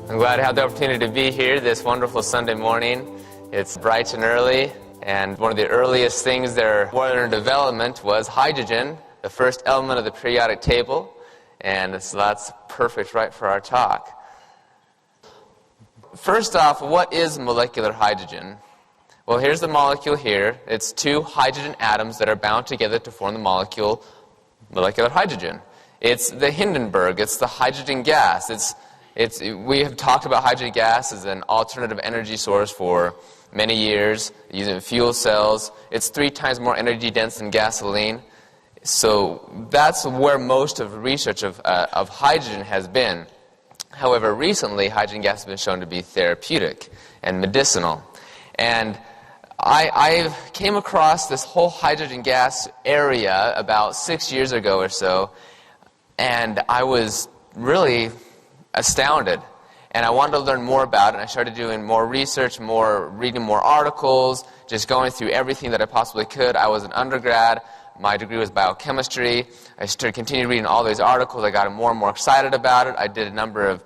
I'm glad to have the opportunity to be here this wonderful Sunday morning. It's bright and early, and one of the earliest things there were in development was hydrogen, the first element of the periodic table, and so that's perfect right for our talk. First off, what is molecular hydrogen? Well, here's the molecule here. It's two hydrogen atoms that are bound together to form the molecule molecular hydrogen. It's the Hindenburg, it's the hydrogen gas. We have talked about hydrogen gas as an alternative energy source for many years, using fuel cells. It's 3 times more energy dense than gasoline. So that's where most of research of hydrogen has been. However, recently, hydrogen gas has been shown to be therapeutic and medicinal. And I came across this whole hydrogen gas area about 6 years ago or so, and I was really astounded. And I wanted to learn more about it, and I started doing more research, reading more articles, just going through everything that I possibly could. I was an undergrad. My degree was biochemistry. I continued reading all these articles. I got more and more excited about it. I did a number of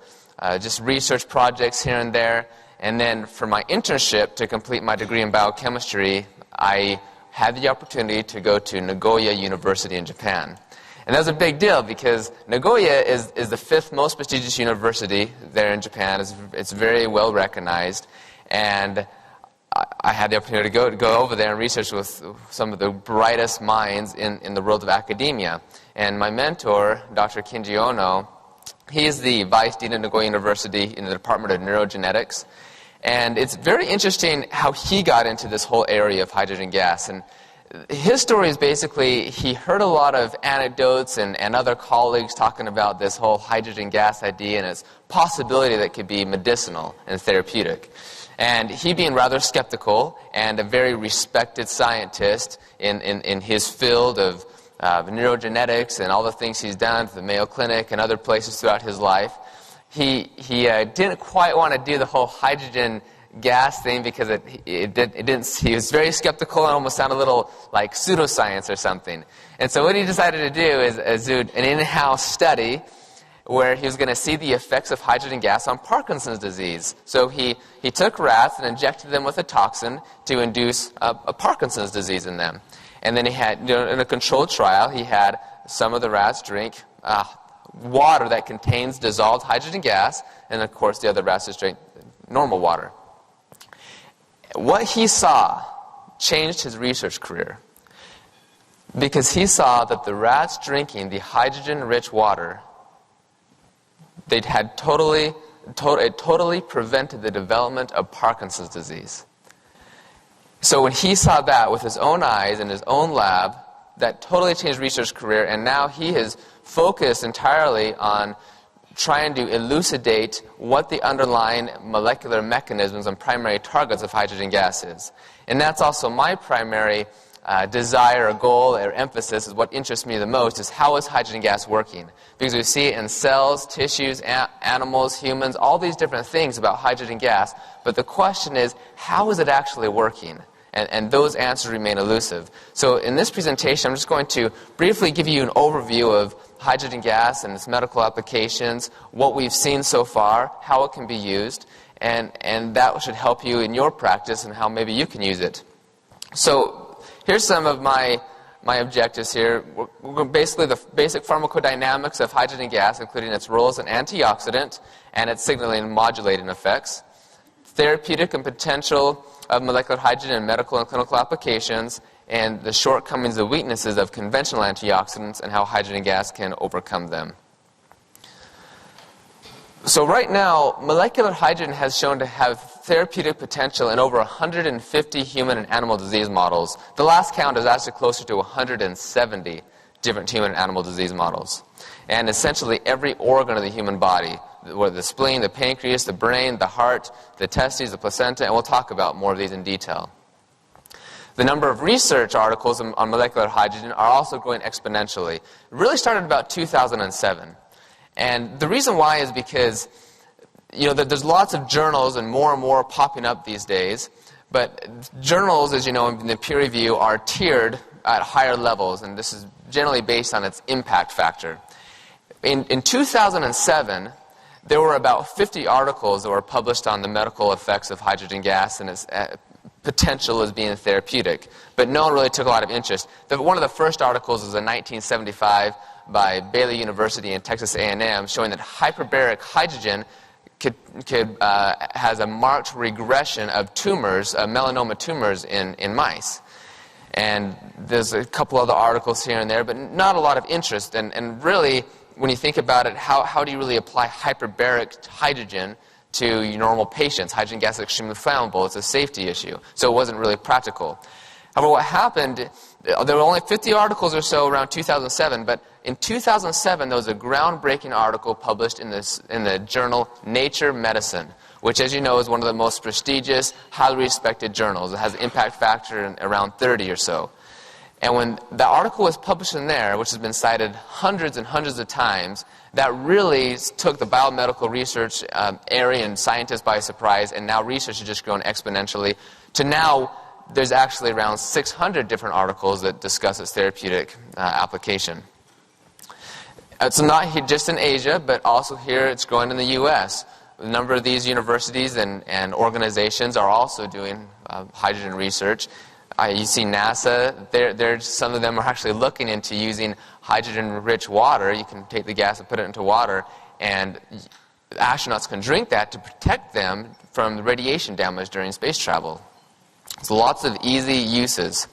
just research projects here and there. And then for my internship to complete my degree in biochemistry, I had the opportunity to go to Nagoya University in Japan. And that was a big deal because Nagoya is the 5th most prestigious university there in Japan. It's very well recognized. And I had the opportunity to go over there and research with some of the brightest minds in the world of academia. And my mentor, Dr. Kenji Ono, he is the vice dean of Nagoya University in the Department of Neurogenetics. And it's very interesting how he got into this whole area of hydrogen gas. And his story is basically, he heard a lot of anecdotes and other colleagues talking about this whole hydrogen gas idea and its possibility that it could be medicinal and therapeutic. And he being rather skeptical and a very respected scientist in his field of neurogenetics and all the things he's done at the Mayo Clinic and other places throughout his life, he didn't quite want to do the whole hydrogen gas thing because he was very skeptical and almost sounded a little like pseudoscience or something. And so what he decided to do is do an in-house study where he was going to see the effects of hydrogen gas on Parkinson's disease. So he took rats and injected them with a toxin to induce a Parkinson's disease in them. And then he had, in a controlled trial, he had some of the rats drink water that contains dissolved hydrogen gas, and of course the other rats just drink normal water. What he saw changed his research career because he saw that the rats drinking the hydrogen-rich water, it totally prevented the development of Parkinson's disease. So when he saw that with his own eyes in his own lab, that totally changed research career, and now he has focused entirely on trying to elucidate what the underlying molecular mechanisms and primary targets of hydrogen gas is. And that's also my primary desire or goal or emphasis, is what interests me the most, is how is hydrogen gas working? Because we see it in cells, tissues, animals, humans, all these different things about hydrogen gas, but the question is, how is it actually working? And those answers remain elusive. So in this presentation, I'm just going to briefly give you an overview of hydrogen gas and its medical applications, what we've seen so far, how it can be used, and that should help you in your practice and how maybe you can use it. So here's some of my objectives here. We're basically the basic pharmacodynamics of hydrogen gas, including its role as an antioxidant and its signaling and modulating effects, therapeutic and potential of molecular hydrogen in medical and clinical applications, and the shortcomings and weaknesses of conventional antioxidants and how hydrogen gas can overcome them. So right now, molecular hydrogen has shown to have therapeutic potential in over 150 human and animal disease models. The last count is actually closer to 170 different human and animal disease models. And essentially every organ of the human body, whether the spleen, the pancreas, the brain, the heart, the testes, the placenta, and we'll talk about more of these in detail. The number of research articles on molecular hydrogen are also growing exponentially. It really started about 2007. And the reason why is because there's lots of journals and more popping up these days. But journals, as you know, in the peer review are tiered at higher levels, and this is generally based on its impact factor. In 2007, There were about 50 articles that were published on the medical effects of hydrogen gas and its potential as being therapeutic, but no one really took a lot of interest. One of the first articles was in 1975 by Baylor University and Texas A&M, showing that hyperbaric hydrogen has a marked regression of tumors, melanoma tumors in mice. And there's a couple other articles here and there, but not a lot of interest. And really, when you think about it, how do you really apply hyperbaric hydrogen to your normal patients? Hydrogen gas is extremely flammable. It's a safety issue. So it wasn't really practical. However, what happened, there were only 50 articles or so around 2007, but in 2007 there was a groundbreaking article published in the journal Nature Medicine, which, as you know, is one of the most prestigious, highly respected journals. It has an impact factor around 30 or so. And when the article was published in there, which has been cited hundreds and hundreds of times, that really took the biomedical research area and scientists by surprise, and now research has just grown exponentially to now there's actually around 600 different articles that discuss its therapeutic application. It's not just in Asia, but also here it's growing in the U.S. A number of these universities and organizations are also doing hydrogen research. You see NASA, some of them are actually looking into using hydrogen-rich water. You can take the gas and put it into water, and astronauts can drink that to protect them from the radiation damage during space travel. So lots of easy uses.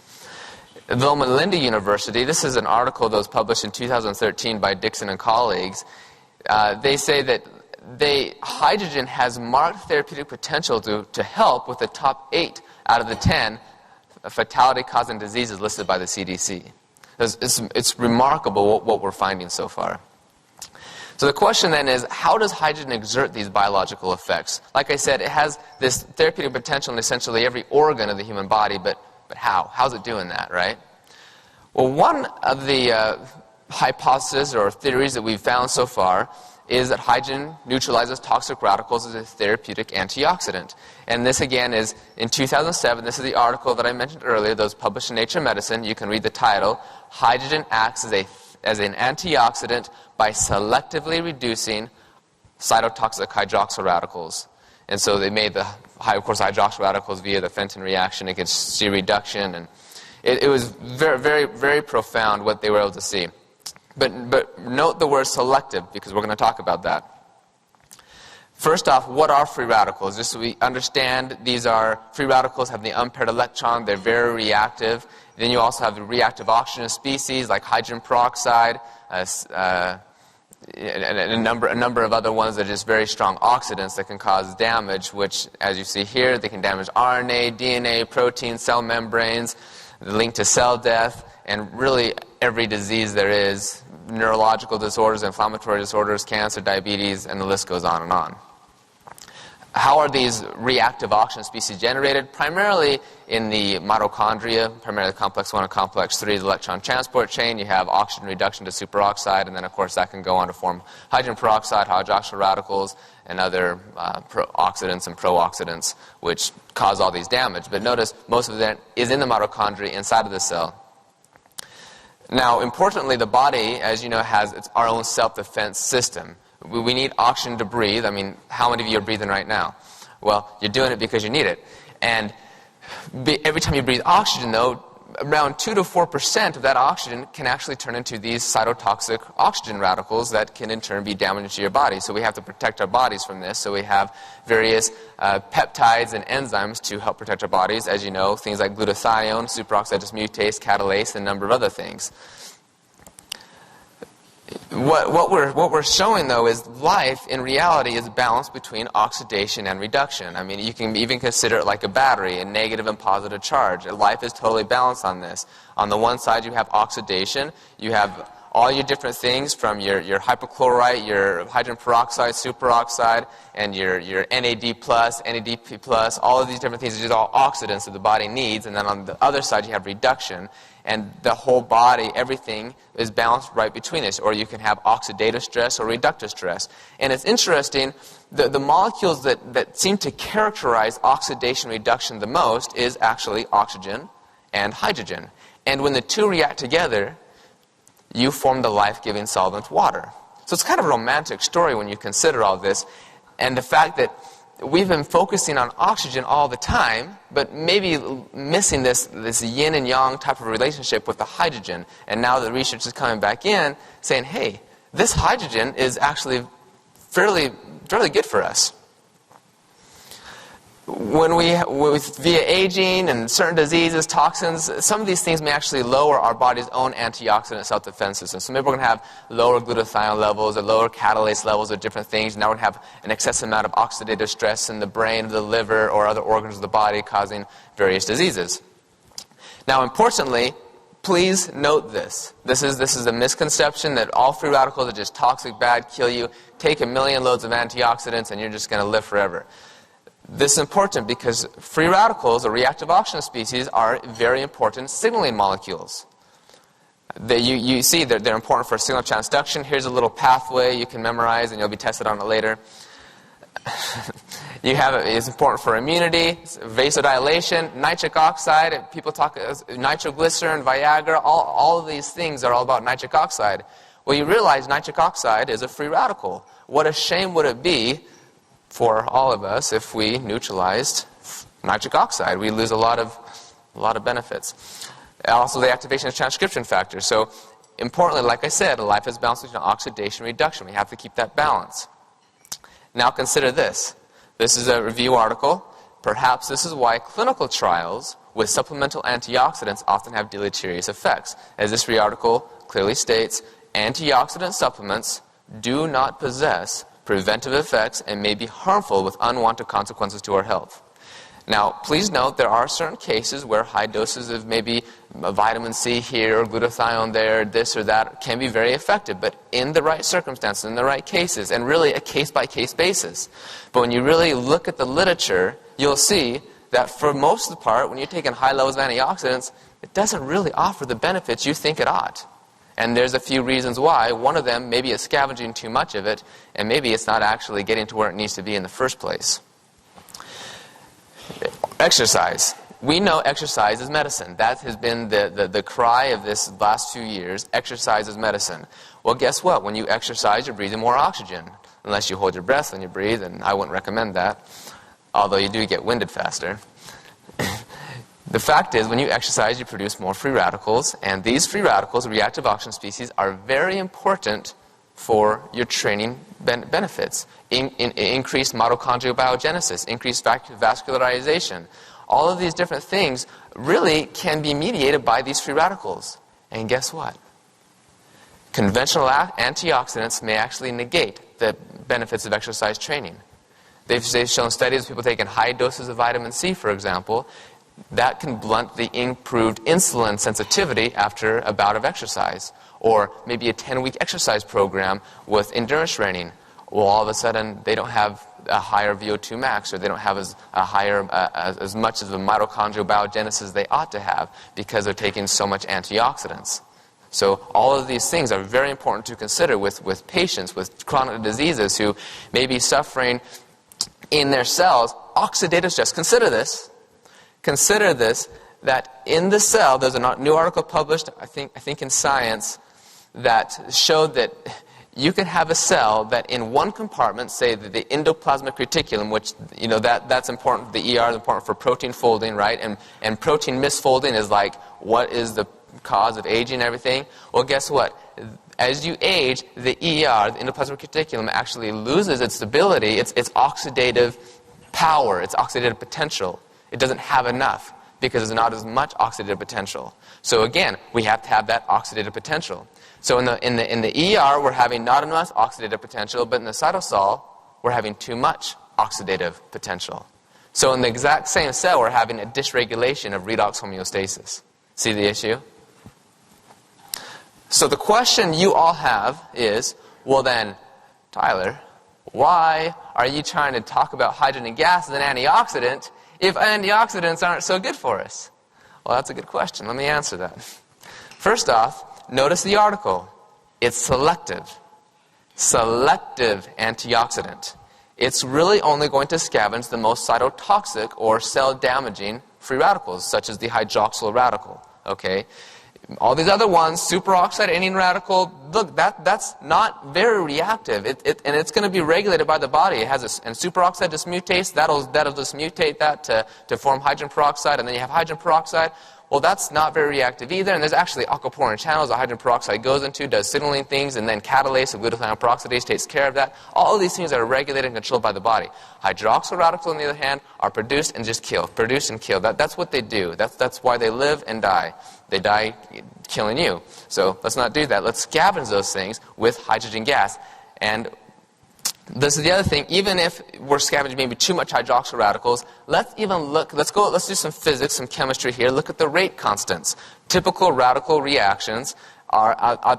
Loma Linda University, this is an article that was published in 2013 by Dixon and colleagues. They say that hydrogen has marked therapeutic potential to help with the top 8 out of the 10 fatality-causing diseases listed by the CDC. It's remarkable what we're finding so far. So the question then is, how does hydrogen exert these biological effects? Like I said, it has this therapeutic potential in essentially every organ of the human body, but how? How's it doing that, right? Well, one of the hypotheses or theories that we've found so far is that hydrogen neutralizes toxic radicals as a therapeutic antioxidant. And this, again, is in 2007. This is the article that I mentioned earlier that was published in Nature Medicine. You can read the title, Hydrogen Acts as an Antioxidant by Selectively Reducing Cytotoxic Hydroxyl Radicals. And so they made of course, hydroxyl radicals via the Fenton reaction. It could see reduction. And it was very, very, very profound what they were able to see. But note the word selective, because we're going to talk about that. First off, what are free radicals? Just so we understand, free radicals have the unpaired electron. They're very reactive. Then you also have the reactive oxygen species like hydrogen peroxide, and a number of other ones that are just very strong oxidants that can cause damage, which, as you see here, they can damage RNA, DNA, protein, cell membranes, linked to cell death, and really every disease there is, neurological disorders, inflammatory disorders, cancer, diabetes, and the list goes on and on. How are these reactive oxygen species generated? Primarily in the mitochondria, primarily complex 1 and complex 3, the electron transport chain. You have oxygen reduction to superoxide, and then, of course, that can go on to form hydrogen peroxide, hydroxyl radicals, and other oxidants and pro-oxidants, which cause all these damage. But notice, most of that is in the mitochondria inside of the cell. Now, importantly, the body, as you know, has our own self-defense system. We need oxygen to breathe. I mean, how many of you are breathing right now? Well, you're doing it because you need it. And every time you breathe oxygen, though, around 2 to 4% of that oxygen can actually turn into these cytotoxic oxygen radicals that can in turn be damaging to your body. So we have to protect our bodies from this. So we have various peptides and enzymes to help protect our bodies. As you know, things like glutathione, superoxide dismutase, catalase, and a number of other things. What we're showing, though, is life, in reality, is balanced between oxidation and reduction. I mean, you can even consider it like a battery, a negative and positive charge. Life is totally balanced on this. On the one side, you have oxidation. You have all your different things from your hypochlorite, your hydrogen peroxide, superoxide, and your NAD+, NADP+, all of these different things are just all oxidants that the body needs. And then on the other side, you have reduction. And the whole body, everything is balanced right between this. Or you can have oxidative stress or reductive stress. And it's interesting, the molecules that seem to characterize oxidation reduction the most is actually oxygen and hydrogen. And when the two react together, you form the life-giving solvent water. So it's kind of a romantic story when you consider all this, and the fact that we've been focusing on oxygen all the time, but maybe missing this yin and yang type of relationship with the hydrogen. And now the research is coming back in saying, hey, this hydrogen is actually fairly good for us. Via aging and certain diseases, toxins, some of these things may actually lower our body's own antioxidant self-defense system. So maybe we're going to have lower glutathione levels or lower catalase levels or different things. Now we're going to have an excessive amount of oxidative stress in the brain, the liver, or other organs of the body causing various diseases. Now, importantly, please note this. This is a misconception that all free radicals are just toxic, bad, kill you. Take 1 million loads of antioxidants and you're just going to live forever. This is important because free radicals, or reactive oxygen species, are very important signaling molecules. You see they're important for signal transduction. Here's a little pathway you can memorize, and you'll be tested on it later. It's important for immunity, vasodilation, nitric oxide. People talk nitroglycerin, Viagra. All of these things are all about nitric oxide. Well, you realize nitric oxide is a free radical. What a shame would it be for all of us if we neutralized nitric oxide. We lose a lot of benefits. Also, the activation of transcription factors. So, importantly, like I said, life is balanced between oxidation and reduction. We have to keep that balance. Now consider this. This is a review article. Perhaps this is why clinical trials with supplemental antioxidants often have deleterious effects. As this review article clearly states, antioxidant supplements do not possess preventive effects and may be harmful with unwanted consequences to our health. Now, please note there are certain cases where high doses of maybe vitamin C here or glutathione there, this or that, can be very effective, but in the right circumstances, in the right cases, and really a case-by-case basis. But when you really look at the literature, you'll see that for most of the part, when you're taking high levels of antioxidants, it doesn't really offer the benefits you think it ought. And there's a few reasons why. One of them, maybe it's scavenging too much of it, and maybe it's not actually getting to where it needs to be in the first place. Exercise. We know exercise is medicine. That has been the cry of this last few years. Exercise is medicine. Well, guess what? When you exercise, you're breathing more oxygen. Unless you hold your breath when you breathe, and I wouldn't recommend that. Although you do get winded faster. The fact is, when you exercise, you produce more free radicals, and these free radicals, reactive oxygen species, are very important for your training benefits. Increased mitochondrial biogenesis, increased vascularization. All of these different things really can be mediated by these free radicals. And guess what? Conventional antioxidants may actually negate the benefits of exercise training. They've shown studies of people taking high doses of vitamin C, for example, that can blunt the improved insulin sensitivity after a bout of exercise. Or maybe a 10-week exercise program with endurance training. Well, all of a sudden, they don't have a higher VO2 max, or they don't have as much of the mitochondrial biogenesis as they ought to have because they're taking so much antioxidants. So all of these things are very important to consider with patients with chronic diseases who may be suffering in their cells oxidative stress. Consider this, that in the cell, there's a new article published, I think in Science, that showed that you could have a cell that in one compartment, say the endoplasmic reticulum, which, that's important, the ER is important for protein folding, right? And protein misfolding is like, what is the cause of aging and everything? Well, guess what? As you age, the ER, the endoplasmic reticulum, actually loses its stability, its oxidative power, its oxidative potential. It doesn't have enough because there's not as much oxidative potential. So again, we have to have that oxidative potential. So in the ER, we're having not enough oxidative potential, but in the cytosol, we're having too much oxidative potential. So in the exact same cell, we're having a dysregulation of redox homeostasis. See the issue? So the question you all have is, well then, Tyler, why are you trying to talk about hydrogen gas as an antioxidant if antioxidants aren't so good for us? Well, that's a good question. Let me answer that. First off, notice the article. It's selective. Selective antioxidant. It's really only going to scavenge the most cytotoxic or cell-damaging free radicals, such as the hydroxyl radical. Okay? All these other ones, superoxide, anion radical, look, that's not very reactive. And it's going to be regulated by the body. It has and superoxide just mutates. That'll just mutate that to form hydrogen peroxide, and then you have hydrogen peroxide. Well, that's not very reactive either, and there's actually aquaporin channels that hydrogen peroxide goes into, does signaling things, and then catalase of glutathione peroxidase takes care of that. All of these things are regulated and controlled by the body. Hydroxyl radicals, on the other hand, are produced and just kill. Produce and kill. That's what they do. That's why they live and die. They die killing you. So let's not do that. Let's scavenge those things with hydrogen gas. And this is the other thing. Even if we're scavenging maybe too much hydroxyl radicals, let's do some physics, some chemistry here. Look at the rate constants. Typical radical reactions are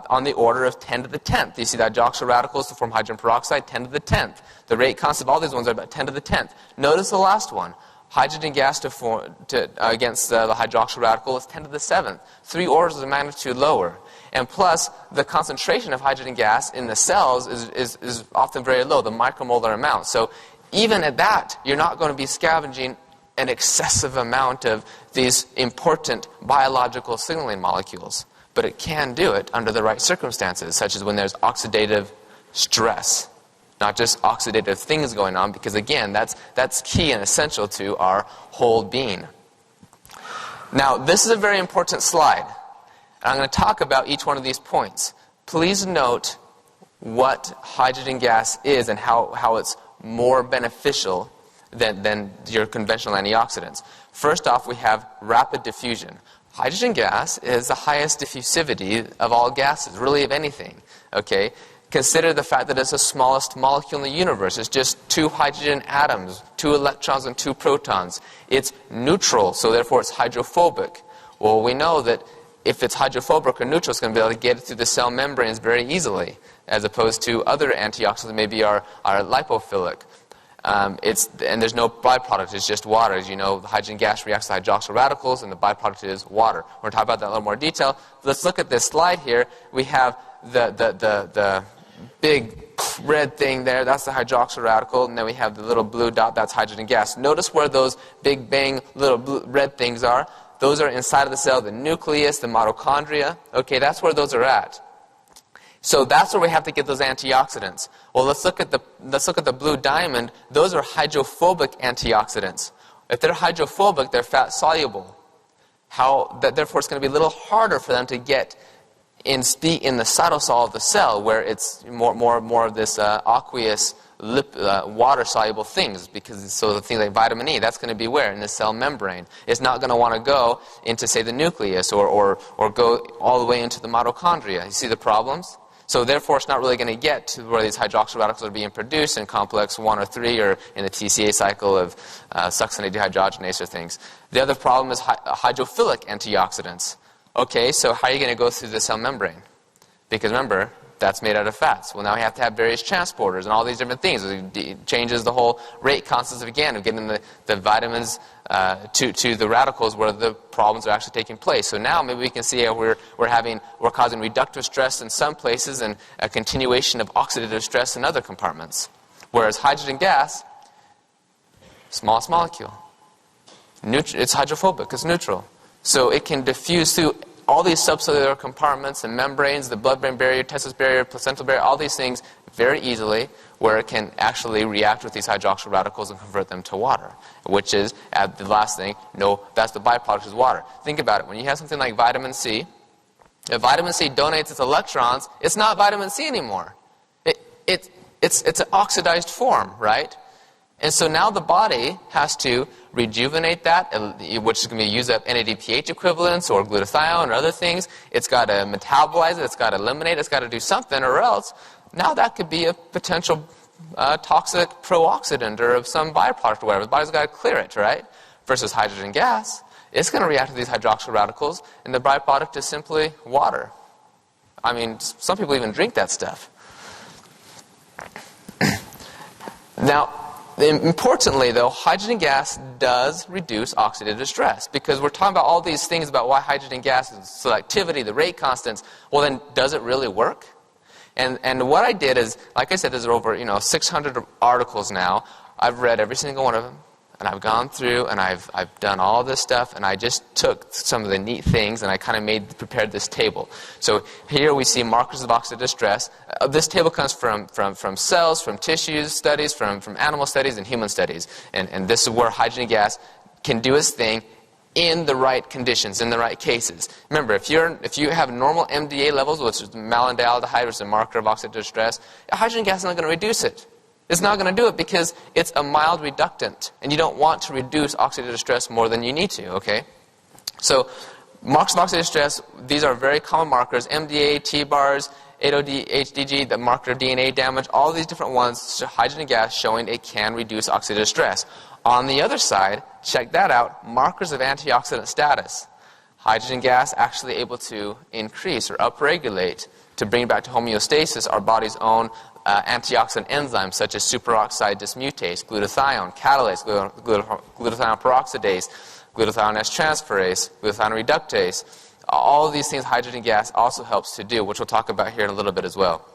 on the order of 10 to the 10th. You see the hydroxyl radicals to form hydrogen peroxide, 10 to the 10th. The rate constant of all these ones are about 10 to the 10th. Notice the last one. Hydrogen gas against the hydroxyl radical is 10 to the 7th, 3 orders of magnitude lower. And plus, the concentration of hydrogen gas in the cells is often very low, the micromolar amount. So even at that, you're not going to be scavenging an excessive amount of these important biological signaling molecules. But it can do it under the right circumstances, such as when there's oxidative stress. Not just oxidative things going on, because again, that's key and essential to our whole being. Now, this is a very important slide. And I'm going to talk about each one of these points. Please note what hydrogen gas is and how it's more beneficial than your conventional antioxidants. First off, we have rapid diffusion. Hydrogen gas is the highest diffusivity of all gases, really of anything. Okay? Consider the fact that it's the smallest molecule in the universe. It's just 2 hydrogen atoms, 2 electrons and 2 protons. It's neutral, so therefore it's hydrophobic. Well, we know that if it's hydrophobic or neutral, it's going to be able to get through the cell membranes very easily, as opposed to other antioxidants that maybe are lipophilic. And there's no byproduct, it's just water. As you know, the hydrogen gas reacts to hydroxyl radicals, and the byproduct is water. We're going to talk about that in a little more detail. Let's look at this slide here. We have the big red thing there, that's the hydroxyl radical, and then we have the little blue dot, that's hydrogen gas. Notice where those big bang little blue, red things are. Those are inside of the cell, the nucleus, the mitochondria. Okay, that's where those are at. So that's where we have to get those antioxidants. Well, let's look at the blue diamond. Those are hydrophobic antioxidants. If they're hydrophobic, they're fat soluble. Therefore, it's going to be a little harder for them to get in the cytosol of the cell, where it's more of this aqueous water-soluble things, so the things like vitamin E, that's going to be where? In the cell membrane. It's not going to want to go into, say, the nucleus or go all the way into the mitochondria. You see the problems? So therefore, it's not really going to get to where these hydroxyl radicals are being produced in complex 1 or 3 or in the TCA cycle of succinate dehydrogenase or things. The other problem is hydrophilic antioxidants. Okay, so how are you going to go through the cell membrane? Because remember, that's made out of fats. Well, now we have to have various transporters and all these different things. It changes the whole rate constants of getting the vitamins to the radicals where the problems are actually taking place. So now maybe we can see how we're causing reductive stress in some places and a continuation of oxidative stress in other compartments. Whereas hydrogen gas, smallest molecule, it's hydrophobic, it's neutral. So it can diffuse through all these subcellular compartments and membranes, the blood-brain barrier, testis barrier, placental barrier, all these things very easily, where it can actually react with these hydroxyl radicals and convert them to water, which is, the last thing, that's the byproduct is water. Think about it. When you have something like vitamin C, if vitamin C donates its electrons, it's not vitamin C anymore. It's an oxidized form, right? And so now the body has to rejuvenate that, which is going to use up NADPH equivalents or glutathione or other things. It's got to metabolize it, it's got to eliminate it, it's got to do something, or else now that could be a potential toxic pro-oxidant or of some byproduct or whatever. The body's got to clear it, right? Versus hydrogen gas, it's going to react with these hydroxyl radicals, and the byproduct is simply water. I mean, some people even drink that stuff. Now, importantly, though, hydrogen gas does reduce oxidative stress, because we're talking about all these things about why hydrogen gas is selectivity, the rate constants. Well, then, does it really work? And what I did is, like I said, there's over 600 articles now. I've read every single one of them. and I've gone through and I've done all this stuff, and I just took some of the neat things and I kind of prepared this table. So here we see markers of oxidative stress. This table comes from cells, from tissues studies, from animal studies and human studies. And this is where hydrogen gas can do its thing in the right conditions, in the right cases. Remember, if you have normal MDA levels, which is malondialdehyde, which is a marker of oxidative stress, hydrogen gas is not going to reduce it. It's not going to do it because it's a mild reductant, and you don't want to reduce oxidative stress more than you need to, okay? So markers of oxidative stress, these are very common markers. MDA, T-bars, 8OD, HDG, the marker of DNA damage, all these different ones, hydrogen gas showing it can reduce oxidative stress. On the other side, check that out, markers of antioxidant status. Hydrogen gas actually able to increase or upregulate to bring back to homeostasis our body's own antioxidant enzymes such as superoxide dismutase, glutathione, catalase, glutathione peroxidase, glutathione S-transferase, glutathione reductase. All of these things hydrogen gas also helps to do, which we'll talk about here in a little bit as well.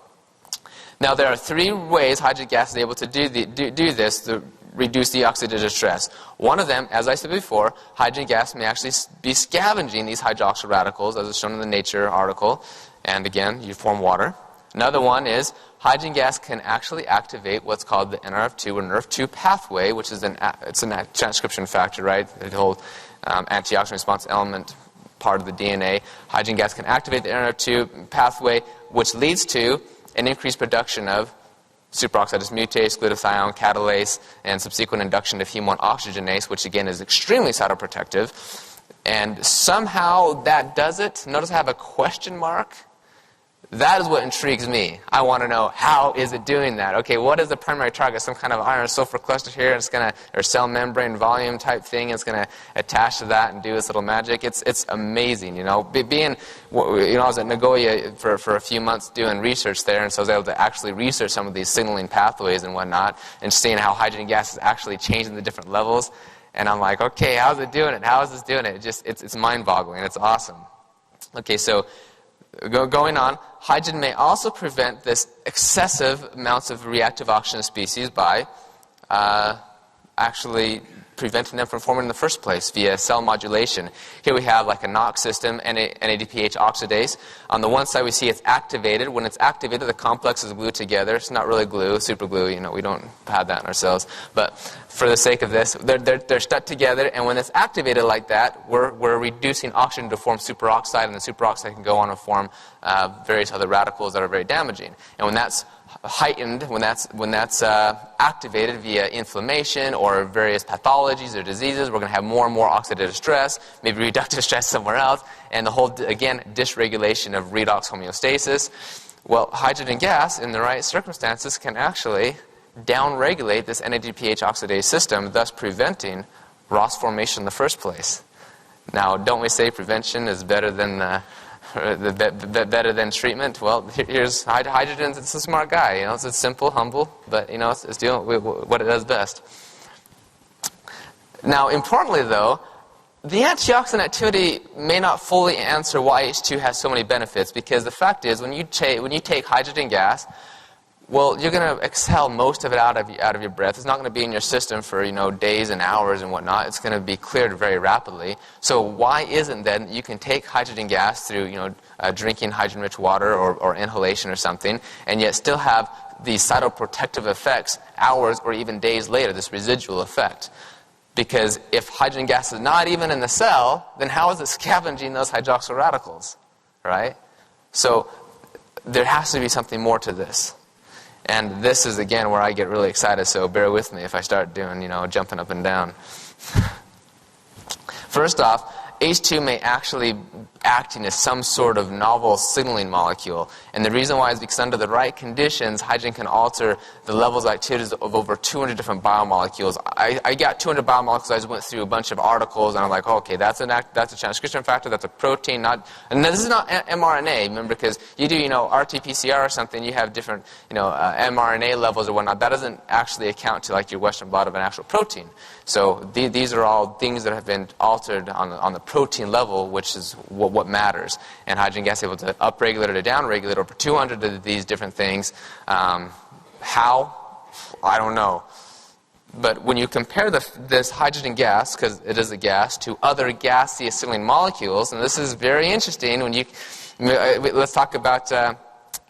Now there are 3 ways hydrogen gas is able to do this to reduce the oxidative stress. One of them, as I said before, hydrogen gas may actually be scavenging these hydroxyl radicals, as is shown in the Nature article, and again, you form water. Another one is hydrogen gas can actually activate what's called the NRF2 or NRF2 pathway, which is it's a transcription factor, right? The whole antioxidant response element part of the DNA. Hydrogen gas can activate the NRF2 pathway, which leads to an increased production of superoxide dismutase, glutathione, catalase, and subsequent induction of heme 1 oxygenase, which again is extremely cytoprotective. And somehow that does it. Notice I have a question mark. That is what intrigues me. I want to know, how is it doing that? Okay, what is the primary target? Some kind of iron sulfur cluster here, and it's going to, or cell membrane volume type thing, it's going to attach to that and do its little magic. It's amazing, you know. I was at Nagoya for a few months doing research there, and so I was able to actually research some of these signaling pathways and whatnot, and seeing how hydrogen gas is actually changing the different levels. And I'm like, okay, how's it doing it? How is this doing it? It's mind-boggling. It's awesome. Okay, so going on, hydrogen may also prevent this excessive amounts of reactive oxygen species by actually preventing them from forming in the first place via cell modulation. Here we have like a NOx system, NADPH oxidase. On the one side we see it's activated. When it's activated, the complex is glued together. It's not really glue, super glue, you know, we don't have that in our cells. But for the sake of this, they're stuck together, and when it's activated like that, we're reducing oxygen to form superoxide, and the superoxide can go on to form various other radicals that are very damaging. And when that's heightened, when that's activated via inflammation or various pathologies or diseases, we're going to have more and more oxidative stress, maybe reductive stress somewhere else, and the whole, again, dysregulation of redox homeostasis. Well, hydrogen gas, in the right circumstances, can actually downregulate this NADPH oxidase system, thus preventing ROS formation in the first place. Now, don't we say prevention is better than better than treatment? Well, here's hydrogen. It's a smart guy. You know, it's simple, humble, but you know, it's doing what it does best. Now, importantly, though, the antioxidant activity may not fully answer why H2 has so many benefits, because the fact is, when you take hydrogen gas, well, you're going to exhale most of it out of your breath. It's not going to be in your system for, you know, days and hours and whatnot. It's going to be cleared very rapidly. So why isn't then you can take hydrogen gas through, you know, drinking hydrogen-rich water or inhalation or something, and yet still have these cytoprotective effects hours or even days later, this residual effect? Because if hydrogen gas is not even in the cell, then how is it scavenging those hydroxyl radicals, right? So there has to be something more to this. And this is, again, where I get really excited, so bear with me if I start doing, you know, jumping up and down. First off, H2 may actually be acting as some sort of novel signaling molecule. And the reason why is because under the right conditions, hydrogen can alter the levels of activities of over 200 different biomolecules. I got 200 biomolecules. I just went through a bunch of articles, and I'm like, oh, okay, that's a transcription factor, that's a protein, and this is not mRNA, remember, because you do, you know, RT-PCR or something, you have different, you know, mRNA levels or whatnot. That doesn't actually account to like your Western blot of an actual protein. So these are all things that have been altered on the protein level, which is what matters. And hydrogen gas is able to upregulate or to downregulate over 200 of these different things. How? I don't know. But when you compare this hydrogen gas, because it is a gas, to other gaseous acetylene molecules, and this is very interesting. Let's talk about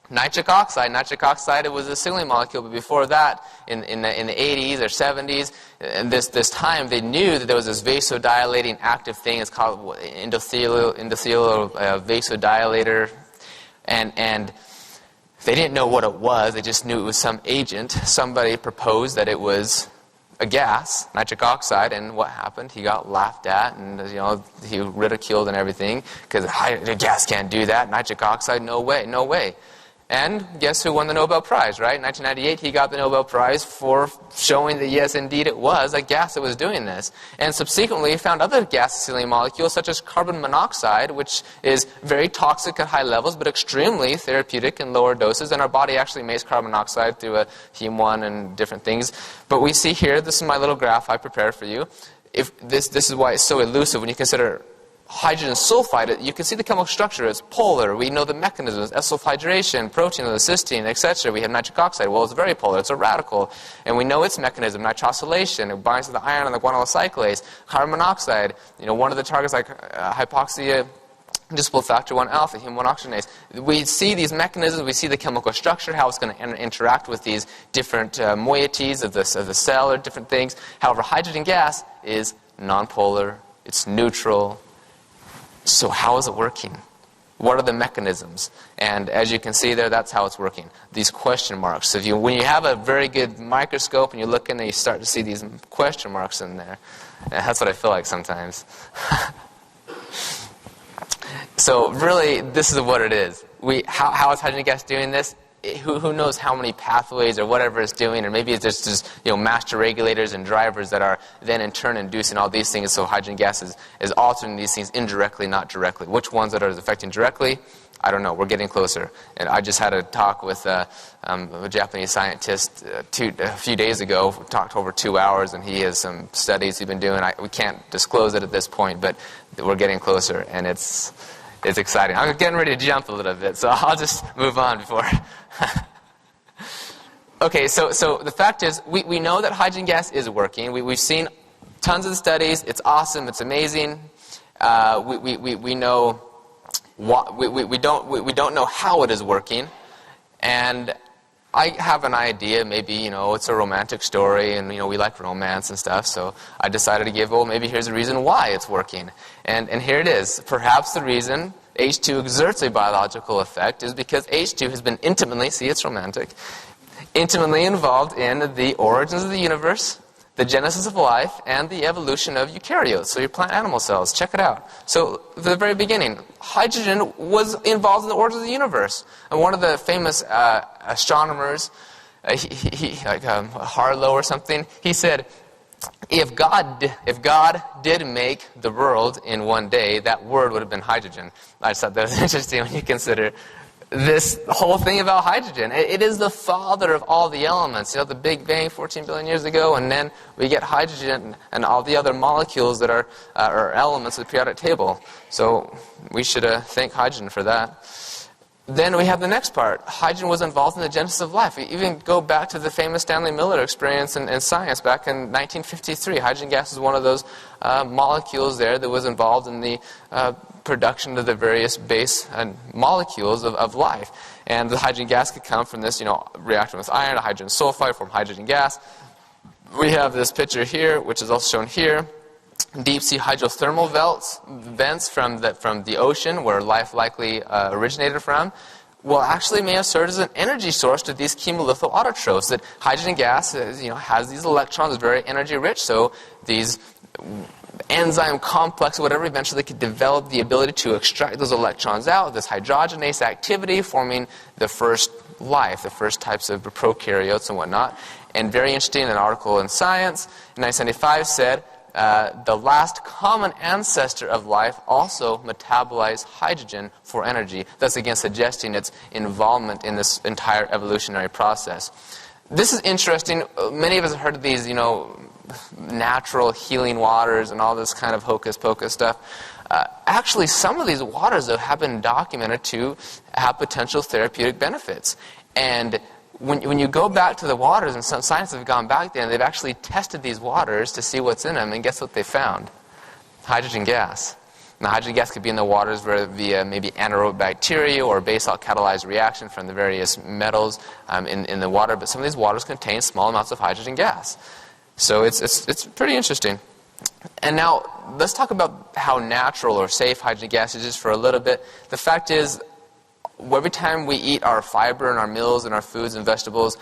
nitric oxide. Nitric oxide, it was a acetylene molecule, but before that, in the 80s or 70s, and this time, they knew that there was this vasodilating active thing. It's called endothelial vasodilator, and they didn't know what it was. They just knew it was some agent. Somebody proposed that it was a gas, nitric oxide, and what happened? He got laughed at, and he ridiculed and everything, because the gas can't do that. Nitric oxide, no way, no way. And guess who won the Nobel Prize, right? In 1998, he got the Nobel Prize for showing that, yes, indeed, it was a gas that was doing this. And subsequently, he found other gas-acetylene molecules, such as carbon monoxide, which is very toxic at high levels, but extremely therapeutic in lower doses. And our body actually makes carbon monoxide through a heme-1 and different things. But we see here, this is my little graph I prepared for you. This is why it's so elusive when you consider hydrogen sulfide. You can see the chemical structure. It's polar. We know the mechanisms: S-sulfhydration, protein, cysteine, etc. We have nitric oxide. Well, it's very polar. It's a radical. And we know its mechanism: nitrosylation. It binds to the iron on the guanylyl cyclase. Carbon monoxide. One of the targets, like hypoxia disciple factor 1 alpha, heme 1 oxygenase. We see these mechanisms. We see the chemical structure, how it's going to interact with these different moieties of the cell or different things. However, hydrogen gas is nonpolar. It's neutral. So how is it working? What are the mechanisms? And as you can see there, that's how it's working. These question marks. So when you have a very good microscope and you look in there, you start to see these question marks in there. And that's what I feel like sometimes. So really, this is what it is. How is hydrogen gas doing this? Who knows how many pathways or whatever it's doing, or maybe it's just master regulators and drivers that are then in turn inducing all these things. So hydrogen gas is altering these things indirectly, not directly. Which ones that are affecting directly? I don't know. We're getting closer. And I just had a talk with a Japanese scientist a few days ago. We talked over 2 hours, and he has some studies he's been doing. We can't disclose it at this point, but we're getting closer, and it's exciting. I'm getting ready to jump a little bit, so I'll just move on before. Okay, so the fact is, we know that hydrogen gas is working. We've seen tons of studies. It's awesome. It's amazing. We know what we don't know how it is working, and I have an idea. Maybe it's a romantic story, and we like romance and stuff. So I decided to give. Well, maybe here's the reason why it's working, and here it is. Perhaps the reason H2 exerts a biological effect is because H2 has been intimately, see, it's romantic, intimately involved in the origins of the universe, the genesis of life, and the evolution of eukaryotes, so your plant animal cells. Check it out. So, at the very beginning, hydrogen was involved in the origins of the universe. And one of the famous astronomers, Harlow or something, he said, if God did make the world in one day, that word would have been hydrogen. I just thought that was interesting when you consider this whole thing about hydrogen. It is the father of all the elements. The Big Bang 14 billion years ago, and then we get hydrogen and all the other molecules that are elements of the periodic table. So we should thank hydrogen for that. Then we have the next part. Hydrogen was involved in the genesis of life. We even go back to the famous Stanley Miller experience in science back in 1953. Hydrogen gas is one of those molecules there that was involved in the production of the various base molecules of life. And the hydrogen gas could come from this, reaction with iron, hydrogen sulfide, form hydrogen gas. We have this picture here, which is also shown here. Deep-sea hydrothermal vents from the ocean, where life likely originated from, will actually may have served as an energy source to these chemolithic autotrophs. That hydrogen gas has these electrons, very energy-rich, so these enzyme complex, whatever, eventually could develop the ability to extract those electrons out, this hydrogenase activity, forming the first life, the first types of prokaryotes and whatnot. And very interesting, an article in Science in 1975 said, the last common ancestor of life also metabolized hydrogen for energy, thus again suggesting its involvement in this entire evolutionary process. This is interesting. Many of us have heard of these, natural healing waters and all this kind of hocus-pocus stuff. Actually, some of these waters, though, have been documented to have potential therapeutic benefits. And when you go back to the waters, and some scientists have gone back there, and they've actually tested these waters to see what's in them, and guess what they found? Hydrogen gas. Now, hydrogen gas could be in the waters via maybe anaerobic bacteria or basalt catalyzed reaction from the various metals in the water, but some of these waters contain small amounts of hydrogen gas. So it's pretty interesting. And now, let's talk about how natural or safe hydrogen gas is just for a little bit. The fact is, every time we eat our fiber in our meals and our foods and vegetables,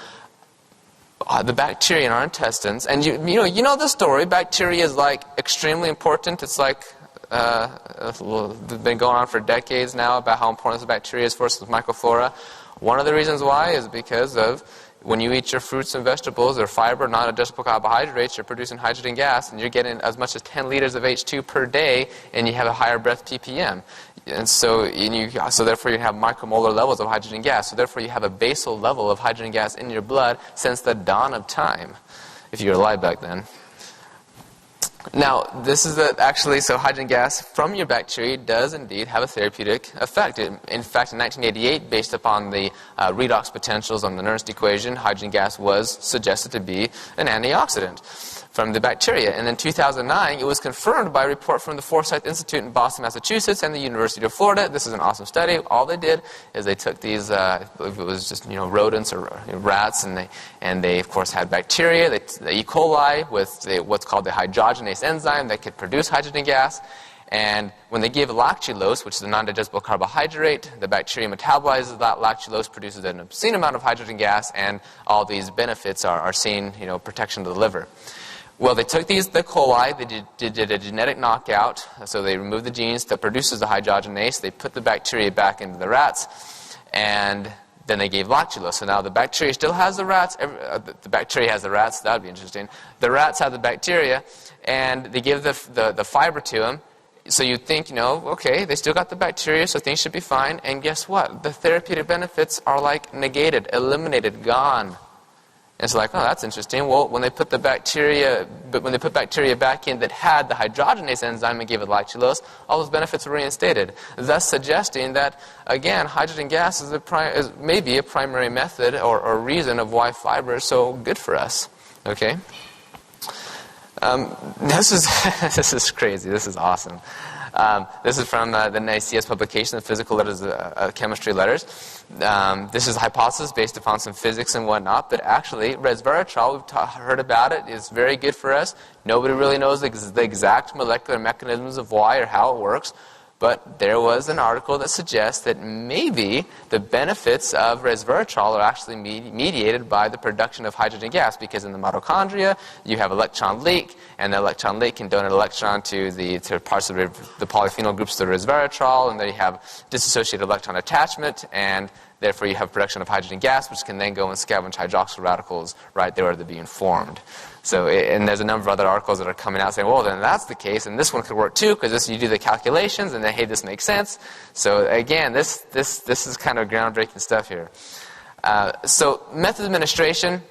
the bacteria in our intestines, and you know the story, bacteria is like extremely important. It's like been going on for decades now about how important this bacteria is for us with microflora. One of the reasons why is because of when you eat your fruits and vegetables or fiber, non-digestible carbohydrates, you're producing hydrogen gas, and you're getting as much as 10 liters of H2 per day, and you have a higher breath ppm. And so therefore you have micromolar levels of hydrogen gas. So therefore you have a basal level of hydrogen gas in your blood since the dawn of time, if you were alive back then. Now, this is so hydrogen gas from your bacteria does indeed have a therapeutic effect. In fact, in 1988, based upon the redox potentials on the Nernst equation, hydrogen gas was suggested to be an antioxidant from the bacteria. And in 2009, it was confirmed by a report from the Forsyth Institute in Boston, Massachusetts, and the University of Florida. This is an awesome study. All they did is they took these, it was just rodents or rats, and they of course had bacteria, the E. coli with what's called the hydrogenase enzyme that could produce hydrogen gas. And when they give lactulose, which is a non-digestible carbohydrate, the bacteria metabolizes that lactulose, produces an obscene amount of hydrogen gas, and all these benefits are seen, protection of the liver. Well, they took the coli, they did a genetic knockout, so they removed the genes that produces the hydrogenase, they put the bacteria back into the rats, and then they gave lactulose. So now the bacteria still has the rats, the bacteria has the rats, that would be interesting. The rats have the bacteria, and they give the fiber to them. So you'd think, okay, they still got the bacteria, so things should be fine, and guess what? The therapeutic benefits are like negated, eliminated, gone. And it's like, oh, that's interesting. Well, when they put bacteria back in that had the hydrogenase enzyme and gave it lactulose, all those benefits were reinstated, thus suggesting that, again, hydrogen gas is maybe a primary method or reason of why fiber is so good for us. Okay? This is crazy. This is awesome. This is from the NICS publication of Physical Letters, Chemistry Letters. This is a hypothesis based upon some physics and whatnot, but actually resveratrol, we've heard about it, is very good for us. Nobody really knows the exact molecular mechanisms of why or how it works, but there was an article that suggests that maybe the benefits of resveratrol are actually mediated by the production of hydrogen gas, because in the mitochondria you have electron leak, and the electron leak can donate electron to parts of the polyphenol groups of the resveratrol, and then you have dissociated electron attachment, and therefore you have production of hydrogen gas, which can then go and scavenge hydroxyl radicals right there where they're being formed. So, and there's a number of other articles that are coming out saying, well, then that's the case, and this one could work too, because you do the calculations, and then, hey, this makes sense. So again, this is kind of groundbreaking stuff here. So method of administration,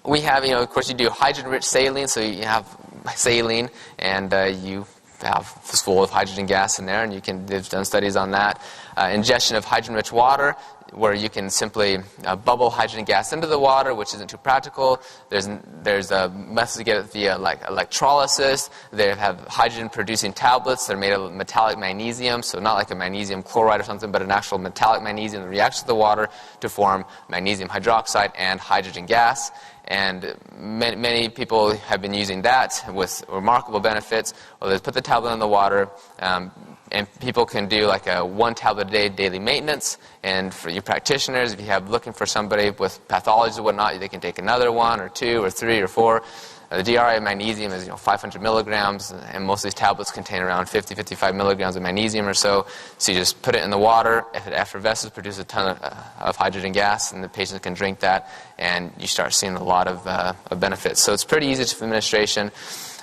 we have, of course, you do hydrogen-rich saline, so you have saline, and you have full of hydrogen gas in there, and they've done studies on that. Ingestion of hydrogen-rich water, where you can simply bubble hydrogen gas into the water, which isn't too practical. There's methods to get it via electrolysis. They have hydrogen-producing tablets that are made of metallic magnesium, so not like a magnesium chloride or something, but an actual metallic magnesium that reacts with the water to form magnesium hydroxide and hydrogen gas. And many people have been using that with remarkable benefits. Well, they put the tablet in the water, and people can do like a 1 tablet a day daily maintenance. And for you practitioners, if you have looking for somebody with pathologies or whatnot, they can take another 1 or 2 or 3 or 4. The DRI of magnesium is 500 milligrams, and most of these tablets contain around 50-55 milligrams of magnesium or so. So you just put it in the water. If it effervesces, produces a ton of hydrogen gas, and the patient can drink that, and you start seeing a lot of benefits. So it's pretty easy to administration.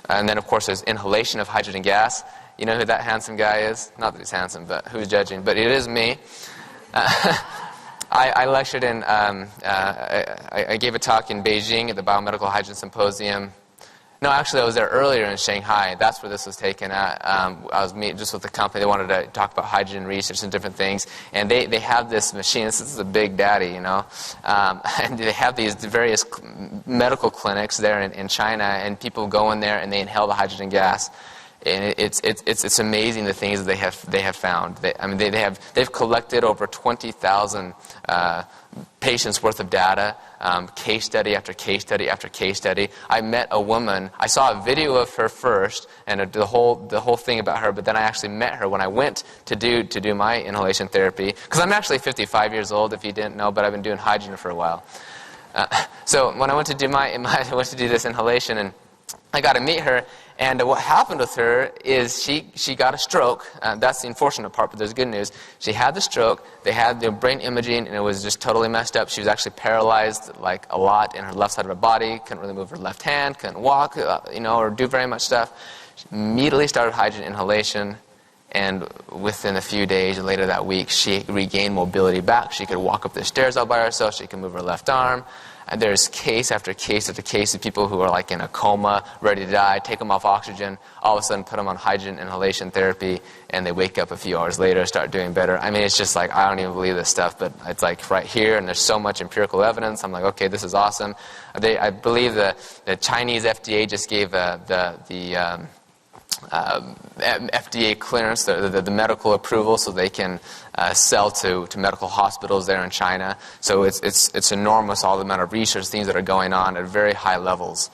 And then, of course, there's inhalation of hydrogen gas. You know who that handsome guy is? Not that he's handsome, but who's judging? But it is me. I lectured I gave a talk in Beijing at the Biomedical Hydrogen Symposium No, actually, I was there earlier in Shanghai. That's where this was taken at. I was meeting just with the company. They wanted to talk about hydrogen research and different things. And they have this machine. This is a big daddy, you know. And they have these various medical clinics there in China, and people go in there and they inhale the hydrogen gas. And it's amazing the things that they have found. They've collected over 20,000 patients worth of data, case study after case study after case study. I met a woman. I saw a video of her first, and the whole thing about her. But then I actually met her when I went to do my inhalation therapy, because I'm actually 55 years old, if you didn't know, but I've been doing hydrogen for a while. So when I went to do I went to do this inhalation, and I got to meet her. And what happened with her is she got a stroke. That's the unfortunate part, but there's good news. She had the stroke. They had the brain imaging, and it was just totally messed up. She was actually paralyzed like a lot in her left side of her body. Couldn't really move her left hand. Couldn't walk, or do very much stuff. She immediately started hydrogen inhalation, and within a few days, later that week, she regained mobility back. She could walk up the stairs all by herself. She could move her left arm. And there's case after case after case of people who are like in a coma, ready to die, take them off oxygen, all of a sudden put them on hydrogen inhalation therapy, and they wake up a few hours later, start doing better. I mean, it's just like, I don't even believe this stuff, but it's like right here, and there's so much empirical evidence. I'm like, okay, this is awesome. I believe the Chinese FDA just gave the FDA clearance, the medical approval, so they can sell to medical hospitals there in China. So it's enormous, all the amount of research, things that are going on at very high levels.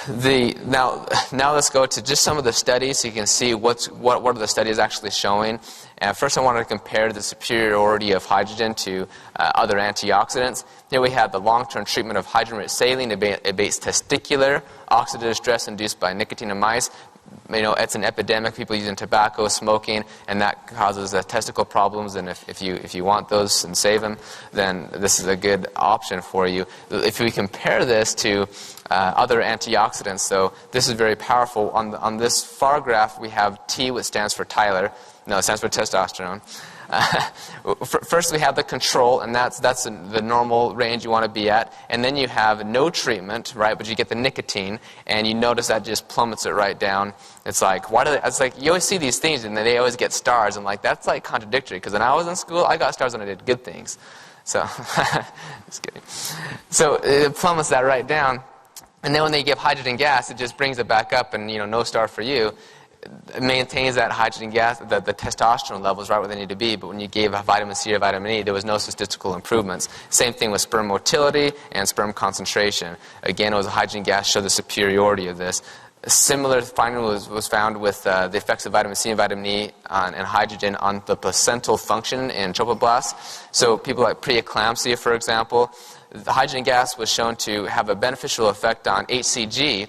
Now let's go to just some of the studies so you can see what are the studies actually showing. First, I wanted to compare the superiority of hydrogen to other antioxidants. Here we have the long-term treatment of hydrogen-rich saline. It abates testicular oxidative stress induced by nicotine in mice. It's an epidemic. People using tobacco, smoking, and that causes testicle problems. And if you want those and save them, then this is a good option for you. If we compare this to other antioxidants, so this is very powerful. On this far graph, we have T, which stands for Tyler. No, it stands for testosterone. First, we have the control, and that's the normal range you want to be at. And then you have no treatment, right? But you get the nicotine, and you notice that just plummets it right down. It's like, it's like you always see these things, and they always get stars. I'm like, that's like contradictory, because when I was in school, I got stars when I did good things. So, just kidding. So it plummets that right down, and then when they give hydrogen gas, it just brings it back up, and no star for you. It maintains that hydrogen gas, the testosterone levels right where they need to be, but when you gave vitamin C or vitamin E, there was no statistical improvements. Same thing with sperm motility and sperm concentration. Again, it was a hydrogen gas showed the superiority of this. A similar finding was found with the effects of vitamin C and vitamin E and hydrogen on the placental function in tropoblasts. So people like preeclampsia, for example, the hydrogen gas was shown to have a beneficial effect on HCG,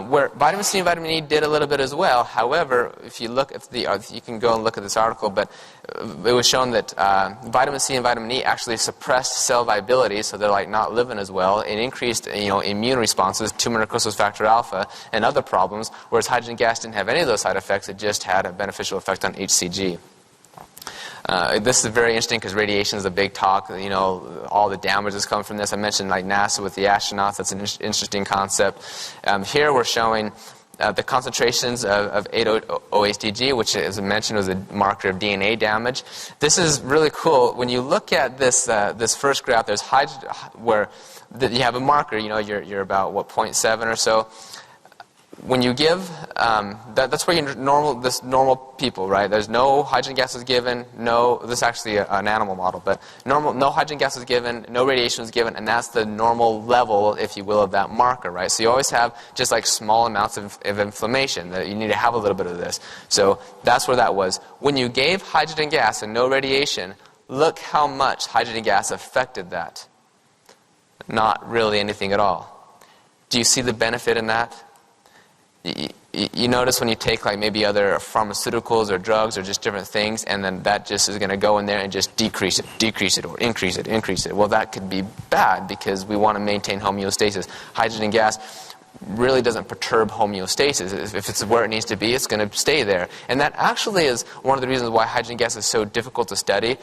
where vitamin C and vitamin E did a little bit as well. However, if you look at you can go and look at this article, but it was shown that vitamin C and vitamin E actually suppressed cell viability, so they're like not living as well. It increased immune responses, tumor necrosis factor alpha, and other problems. Whereas hydrogen gas didn't have any of those side effects; it just had a beneficial effect on HCG. This is very interesting because radiation is a big talk. All the damage that's come from this. I mentioned like NASA with the astronauts. That's an interesting concept. Here we're showing the concentrations of 8-OHDG, which, as I mentioned, was a marker of DNA damage. This is really cool. When you look at this first graph, there's hydrogen where you have a marker. You're about 0.7 or so. When you give, that's where normal people, right? There's no hydrogen gas was given, this is actually an animal model, but no hydrogen gas was given, no radiation was given, and that's the normal level, if you will, of that marker, right? So you always have just like small amounts of inflammation, that you need to have a little bit of this. So that's where that was. When you gave hydrogen gas and no radiation, look how much hydrogen gas affected that. Not really anything at all. Do you see the benefit in that? You notice when you take like maybe other pharmaceuticals or drugs or just different things, and then that just is going to go in there and just decrease it, or increase it. Well, that could be bad because we want to maintain homeostasis. Hydrogen gas really doesn't perturb homeostasis. If it's where it needs to be, it's going to stay there. And that actually is one of the reasons why hydrogen gas is so difficult to study.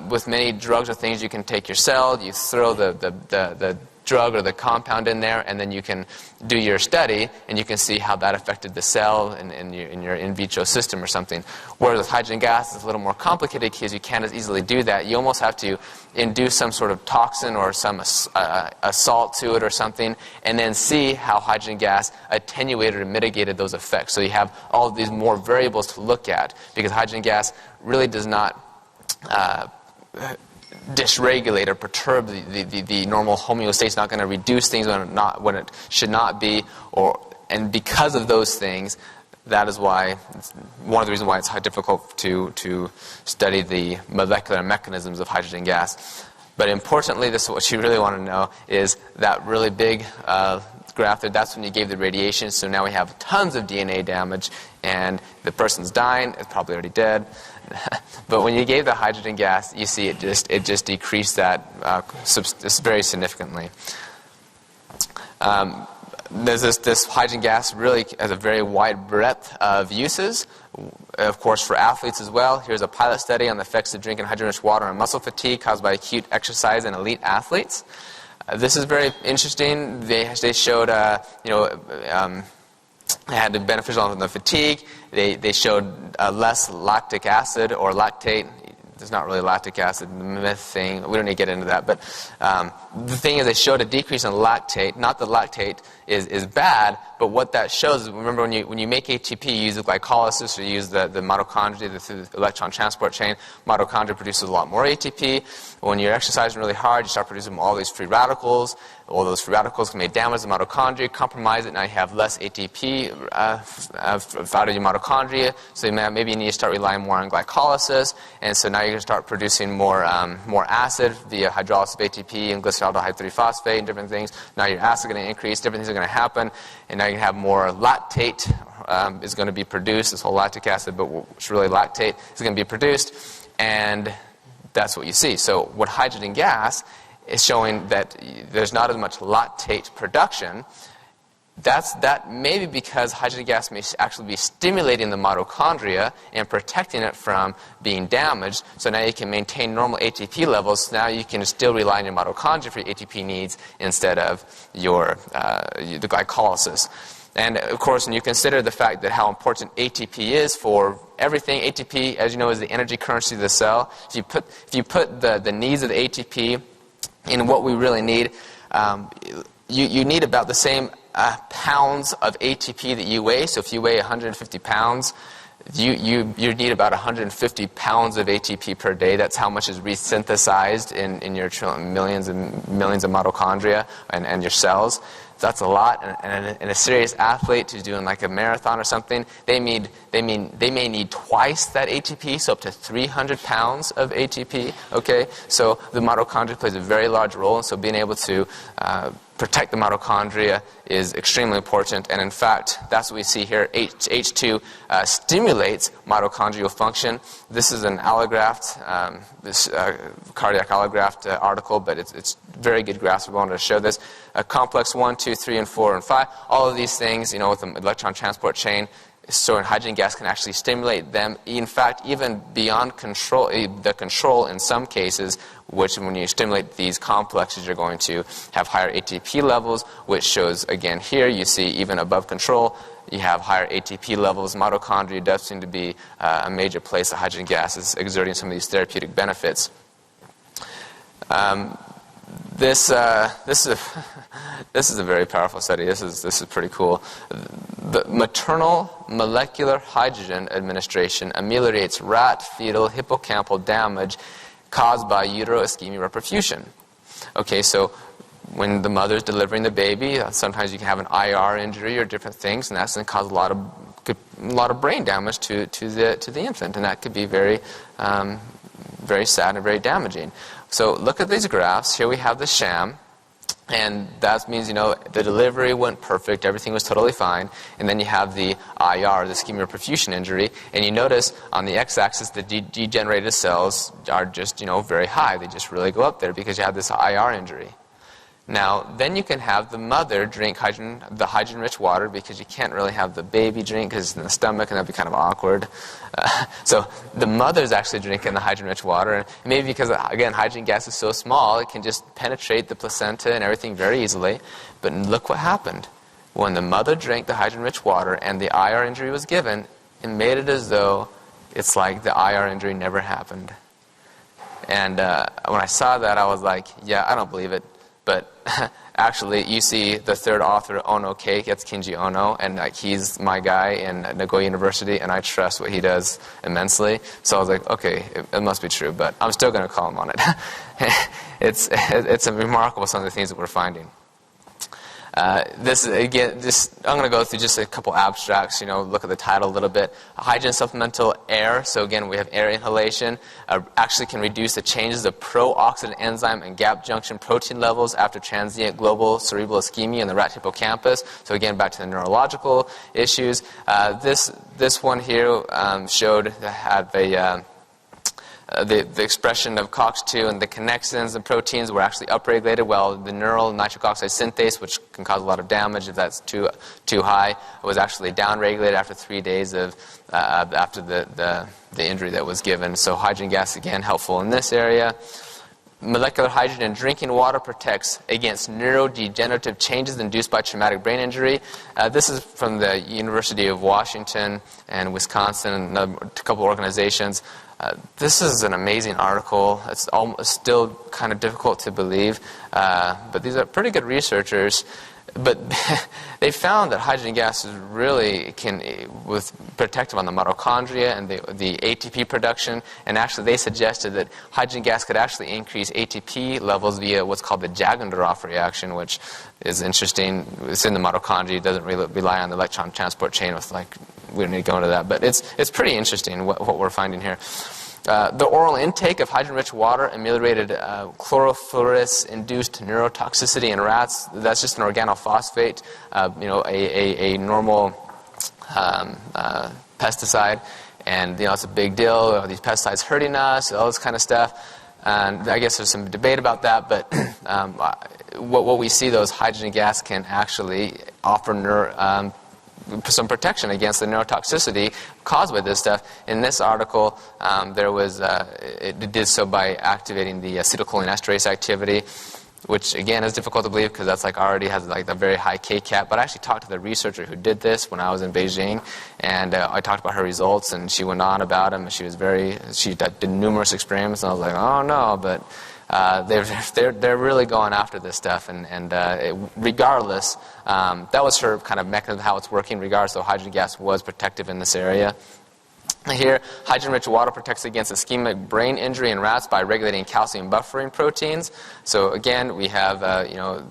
With many drugs or things, you can take your cell, you throw the drug or the compound in there, and then you can do your study, and you can see how that affected the cell in your in vitro system or something. Whereas with hydrogen gas, it's a little more complicated because you can't as easily do that. You almost have to induce some sort of toxin or some assault to it or something, and then see how hydrogen gas attenuated or mitigated those effects. So you have all of these more variables to look at, because hydrogen gas really does not dysregulate or perturb the normal homeostasis. It's not going to reduce things when it should not be, and because of those things, that is why, one of the reasons why it's difficult to study the molecular mechanisms of hydrogen gas. But importantly, this is what you really want to know, is that really big graph there, that's when you gave the radiation. So now we have tons of DNA damage, and the person's dying, it's probably already dead. But when you gave the hydrogen gas, you see it just decreased that very significantly. This hydrogen gas really has a very wide breadth of uses, of course, for athletes as well. Here's a pilot study on the effects of drinking hydrogen-rich water on muscle fatigue caused by acute exercise in elite athletes. This is very interesting. They showed, it had the beneficial on the fatigue. They showed less lactic acid or lactate. There's not really lactic acid, the myth thing. We don't need to get into that. But the thing is, they showed a decrease in lactate. Not that lactate is bad, but what that shows is, remember, when you make ATP, you use the glycolysis, or you use the mitochondria through the electron transport chain. Mitochondria produces a lot more ATP. When you're exercising really hard, you start producing all these free radicals. All those free radicals can make damage to the mitochondria, compromise it. Now you have less ATP out of your mitochondria, so maybe you need to start relying more on glycolysis. And so now you're going to start producing more acid via hydrolysis of ATP and glyceraldehyde 3-phosphate and different things. Now your acid is going to increase, different things are going to happen, and now you have more lactate is going to be produced. This whole lactic acid, but it's really lactate, is going to be produced, and that's what you see. So what hydrogen gas is showing that there's not as much lactate production. That may be because hydrogen gas may actually be stimulating the mitochondria and protecting it from being damaged. So now you can maintain normal ATP levels. So now you can still rely on your mitochondria for your ATP needs instead of the glycolysis. And of course, when you consider the fact that how important ATP is for everything, ATP, as you know, is the energy currency of the cell. If you put the needs of the ATP in what we really need, you need about the same pounds of ATP that you weigh. So if you weigh 150 pounds, you need about 150 pounds of ATP per day. That's how much is resynthesized in your millions and millions of mitochondria and your cells. That's a lot. And a serious athlete who's doing like a marathon or something, they may need twice that ATP, so up to 300 pounds of ATP. Okay, so the mitochondria plays a very large role, and so being able to protect the mitochondria is extremely important. And in fact, that's what we see here. H2 stimulates mitochondrial function. This is an allograft, cardiac allograft article, but it's very good graphs. We wanted to show this. Complex 1, 2, 3, and 4, and 5. All of these things, with the electron transport chain, so hydrogen gas can actually stimulate them. In fact, even beyond control, the control in some cases, which when you stimulate these complexes, you're going to have higher ATP levels, which shows, again, here you see even above control, you have higher ATP levels. Mitochondria does seem to be a major place that hydrogen gas is exerting some of these therapeutic benefits. This is a very powerful study. This is pretty cool. The maternal molecular hydrogen administration ameliorates rat fetal hippocampal damage caused by uteroischemia reperfusion. Okay, so when the mother's delivering the baby, sometimes you can have an IR injury or different things, and that's going to cause a lot of brain damage to the infant, and that could be very very sad and very damaging. So look at these graphs. Here we have the sham. And that means, the delivery went perfect, everything was totally fine. And then you have the IR, the ischemia reperfusion injury. And you notice on the x-axis, the degenerated cells are just, very high. They just really go up there because you have this IR injury. Now, then you can have the mother drink the hydrogen-rich water, because you can't really have the baby drink because it's in the stomach, and that'd be kind of awkward. So the mother's actually drinking the hydrogen-rich water, and maybe because, again, hydrogen gas is so small, it can just penetrate the placenta and everything very easily. But look what happened. When the mother drank the hydrogen-rich water and the IR injury was given, it made it as though it's like the IR injury never happened. And when I saw that, I was like, yeah, I don't believe it. But actually, you see the third author, Ono K, that's Kinji Ono, and he's my guy in Nagoya University, and I trust what he does immensely. So I was like, okay, it must be true, but I'm still going to call him on it. It's remarkable, some of the things that we're finding. I'm going to go through just a couple abstracts, look at the title a little bit. Hydrogen supplemental air, so again, we have air inhalation, actually can reduce the changes of pro-oxidant enzyme and gap junction protein levels after transient global cerebral ischemia in the rat hippocampus. So again, back to the neurological issues. This one here had the expression of COX-2 and the connexins and proteins were actually upregulated, while the neural nitric oxide synthase, which can cause a lot of damage if that's too high, was actually downregulated after 3 days after the injury that was given. So hydrogen gas, again, helpful in this area. Molecular hydrogen in drinking water protects against neurodegenerative changes induced by traumatic brain injury. This is from the University of Washington and Wisconsin and a couple organizations. This is an amazing article. It's still kind of difficult to believe, but these are pretty good researchers. But they found that hydrogen gas is really was protective on the mitochondria and the ATP production, and actually they suggested that hydrogen gas could actually increase ATP levels via what's called the Jagendorf reaction, which is interesting. It's in the mitochondria. It doesn't really rely on the electron transport chain. We don't need to go into that, but it's pretty interesting what we're finding here. The oral intake of hydrogen-rich water ameliorated chlorophyllus-induced neurotoxicity in rats. That's just an organophosphate, a normal pesticide, and it's a big deal. Are these pesticides hurting us? All this kind of stuff. And I guess there's some debate about that, but what we see, those hydrogen gas can actually offer some protection against the neurotoxicity caused by this stuff. In this article, it did so by activating the acetylcholinesterase activity, which again is difficult to believe because that's already has a very high K-cap. But I actually talked to the researcher who did this when I was in Beijing, and I talked about her results, and she went on about them. She did numerous experiments, and I was like, oh no, but. They're really going after this stuff, and regardless, that was her kind of mechanism, how it's working. Regardless, so hydrogen gas was protective in this area. Here, hydrogen-rich water protects against ischemic brain injury in rats by regulating calcium buffering proteins. So again, we have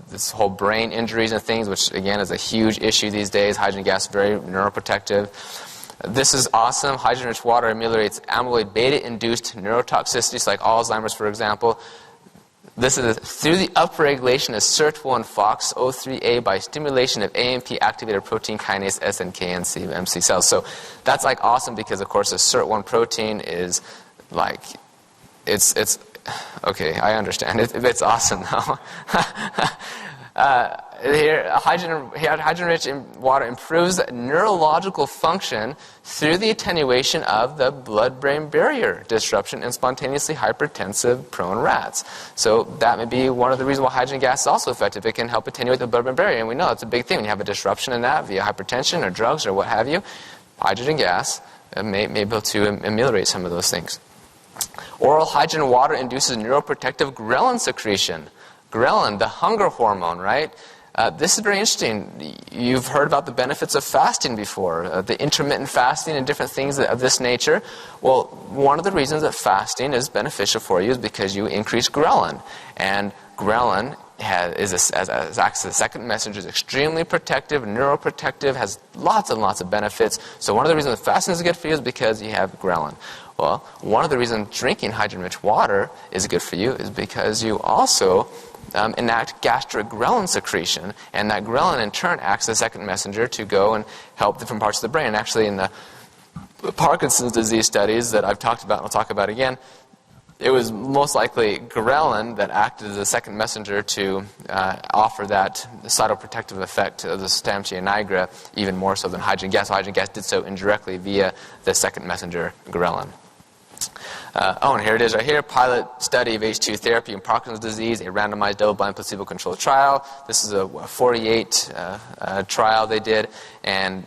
this whole brain injuries and things, which again is a huge issue these days. Hydrogen gas is very neuroprotective. This is awesome. Hydrogen-rich water ameliorates amyloid beta-induced neurotoxicities like Alzheimer's, for example. This is through the upregulation of SIRT1 FOXO3A by stimulation of AMP-activated protein kinase SNK and MC cells. So that's awesome because, of course, the SIRT1 protein is it's okay. I understand. It's awesome though. Here, hydrogen-rich water improves neurological function through the attenuation of the blood-brain barrier disruption in spontaneously hypertensive-prone rats. So that may be one of the reasons why hydrogen gas is also effective. It can help attenuate the blood-brain barrier, and we know it's a big thing. When you have a disruption in that via hypertension or drugs or what have you, hydrogen gas may be able to ameliorate some of those things. Oral hydrogen water induces neuroprotective ghrelin secretion. Ghrelin, the hunger hormone, right? This is very interesting. You've heard about the benefits of fasting before, the intermittent fasting and different things of this nature. Well, one of the reasons that fasting is beneficial for you is because you increase ghrelin. And ghrelin acts as a second messenger, is extremely protective, neuroprotective, has lots and lots of benefits. So one of the reasons that fasting is good for you is because you have ghrelin. Well, one of the reasons drinking hydrogen-rich water is good for you is because you also enact gastric ghrelin secretion, and that ghrelin in turn acts as a second messenger to go and help different parts of the brain. Actually, in the Parkinson's disease studies that I've talked about and I'll talk about again, it was most likely ghrelin that acted as a second messenger to offer that cytoprotective effect of the Stamtia nigra even more so than hydrogen gas. So hydrogen gas did so indirectly via the second messenger, ghrelin. And here it is right here, pilot study of H2 therapy in Parkinson's disease, a randomized double-blind placebo-controlled trial. This is a 48 trial they did, and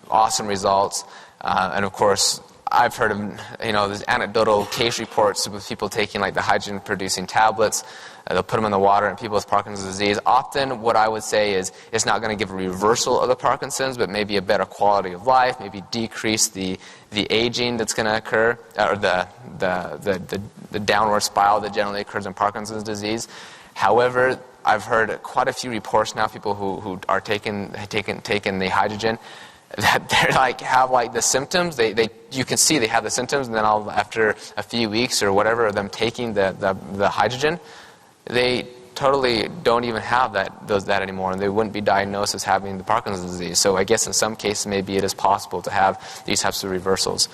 awesome results. And of course, I've heard of, there's anecdotal case reports with people taking like the hydrogen-producing tablets. They'll put them in the water in people with Parkinson's disease. Often what I would say is it's not going to give a reversal of the Parkinson's, but maybe a better quality of life, maybe decrease the aging that's going to occur, or the downward spiral that generally occurs in Parkinson's disease. However, I've heard quite a few reports now, people who are taking the hydrogen, that they have the symptoms. You can see they have the symptoms, and then after a few weeks or whatever of them taking the hydrogen, they totally don't even have that anymore, and they wouldn't be diagnosed as having the Parkinson's disease. So I guess in some cases maybe it is possible to have these types of reversals.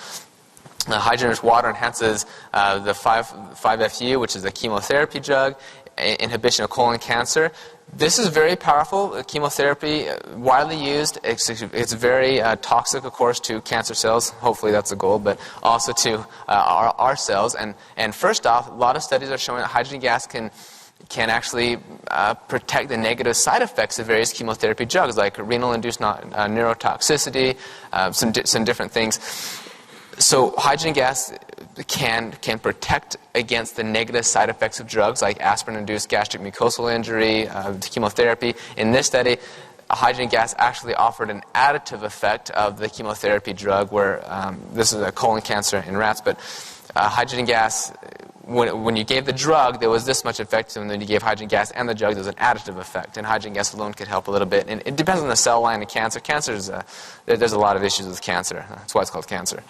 Hydrogen-rich water enhances the 5-FU, which is a chemotherapy drug, inhibition of colon cancer. This is very powerful. Chemotherapy, widely used. It's very toxic, of course, to cancer cells. Hopefully that's the goal, but also to our cells. And first off, a lot of studies are showing that hydrogen gas can actually protect the negative side effects of various chemotherapy drugs, like renal-induced neurotoxicity, some different things. So hydrogen gas can protect against the negative side effects of drugs like aspirin-induced gastric mucosal injury, chemotherapy. In this study, hydrogen gas actually offered an additive effect of the chemotherapy drug, where this is a colon cancer in rats, but hydrogen gas, when you gave the drug, there was this much effect, and then you gave hydrogen gas and the drug, there was an additive effect, and hydrogen gas alone could help a little bit. And it depends on the cell line of cancer. There's a lot of issues with cancer. That's why it's called cancer.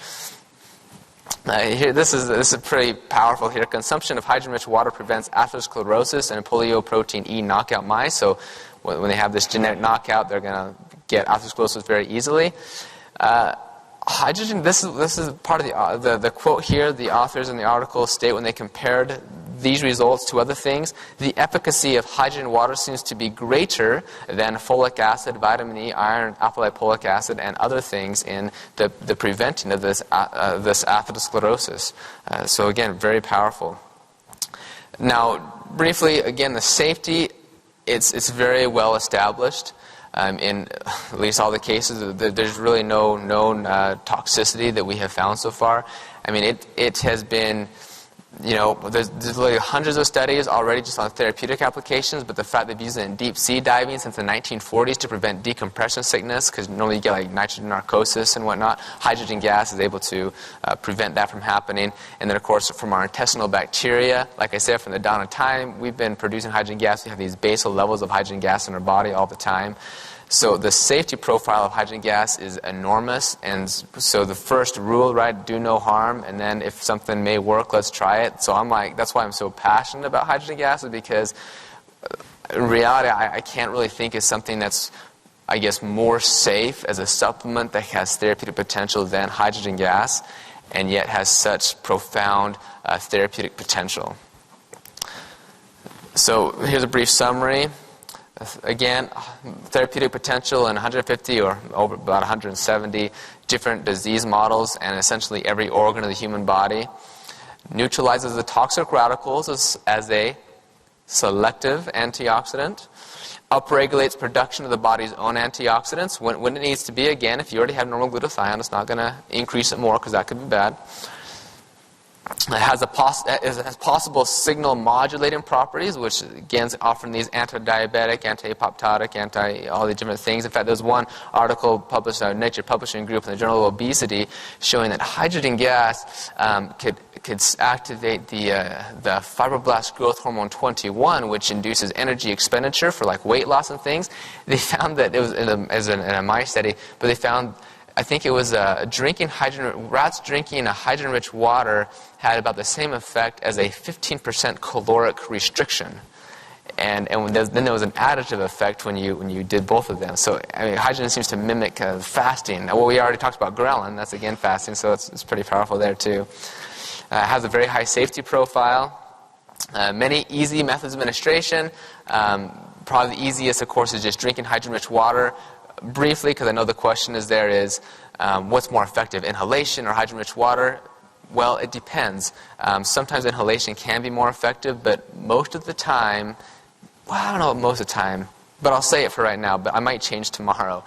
Here, this is pretty powerful here. Consumption of hydrogen-rich water prevents atherosclerosis in polyoprotein E knockout mice. So when they have this genetic knockout, they're going to get atherosclerosis very easily. Hydrogen, this is part of the quote here. The authors in the article state when they compared these results to other things, the efficacy of hydrogen water seems to be greater than folic acid, vitamin E, iron, alpha-lipoic acid, and other things in the preventing of this atherosclerosis. So again, very powerful. Now, briefly, again, the safety, it's very well established. In at least all the cases, there's really no known toxicity that we have found so far. I mean, it has been, there's literally hundreds of studies already just on therapeutic applications, but the fact they've used it in deep sea diving since the 1940s to prevent decompression sickness, because normally you get like nitrogen narcosis and whatnot, hydrogen gas is able to prevent that from happening. And then, of course, from our intestinal bacteria, like I said, from the dawn of time, we've been producing hydrogen gas. We have these basal levels of hydrogen gas in our body all the time. So the safety profile of hydrogen gas is enormous, and so the first rule, right, do no harm, and then if something may work, let's try it. So that's why I'm so passionate about hydrogen gas, is because in reality, I can't really think of something that's, I guess, more safe as a supplement that has therapeutic potential than hydrogen gas, and yet has such profound therapeutic potential. So here's a brief summary. Again, therapeutic potential in 150 or over about 170 different disease models and essentially every organ of the human body. Neutralizes the toxic radicals as a selective antioxidant. Upregulates production of the body's own antioxidants when it needs to be. Again, if you already have normal glutathione, it's not going to increase it more because that could be bad. It has possible signal modulating properties, which again is offering these anti-diabetic, anti-apoptotic, all the different things. In fact, there's one article published in Nature Publishing Group in the Journal of Obesity showing that hydrogen gas could activate the fibroblast growth hormone 21, which induces energy expenditure for like weight loss and things. They found that it was in a mice study, but they found, I think it was rats drinking a hydrogen-rich water had about the same effect as a 15% caloric restriction. And then there was an additive effect when you did both of them. So I mean, hydrogen seems to mimic fasting. Well, we already talked about ghrelin. That's again fasting, so it's pretty powerful there too. has a very high safety profile. Many easy methods of administration. Probably the easiest, of course, is just drinking hydrogen-rich water. Briefly, because I know the question is there, is what's more effective, inhalation or hydrogen-rich water? Well, it depends. Sometimes inhalation can be more effective, but most of the time, well, I don't know most of the time, but I'll say it for right now, but I might change tomorrow.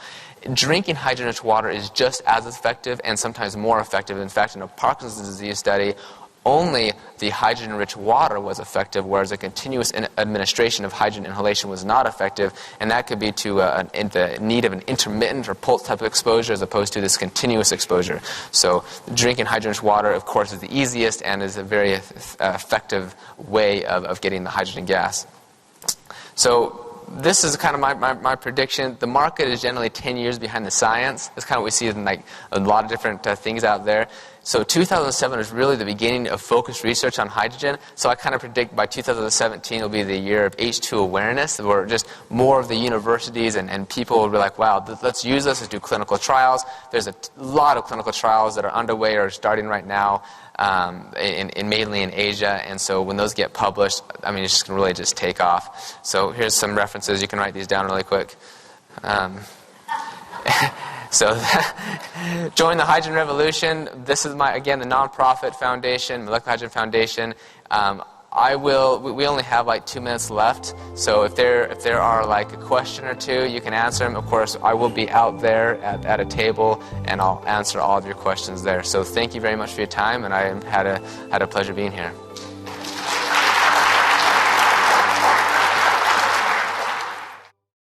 Drinking hydrogen-rich water is just as effective and sometimes more effective. In fact, in a Parkinson's disease study, only the hydrogen-rich water was effective, whereas a continuous administration of hydrogen inhalation was not effective, and that could be to the need of an intermittent or pulse type of exposure as opposed to this continuous exposure. So drinking hydrogen-rich water, of course, is the easiest and is a very effective way of getting the hydrogen gas. So this is kind of my prediction. The market is generally 10 years behind the science. That's kind of what we see in like a lot of different things out there. So 2007 is really the beginning of focused research on hydrogen. So I kind of predict by 2017 will be the year of H2 awareness, where just more of the universities and people will be like, wow, let's use this, let's do clinical trials. There's a lot of clinical trials that are underway or starting right now, mainly in Asia. And so when those get published, I mean, it's just going to really just take off. So here's some references. You can write these down really quick. So join the Hydrogen Revolution. This is again, the nonprofit foundation, Molecular Hydrogen Foundation. We only have like 2 minutes left, so if there are like a question or two, you can answer them. Of course, I will be out there at a table, and I'll answer all of your questions there. So thank you very much for your time, and I had a pleasure being here.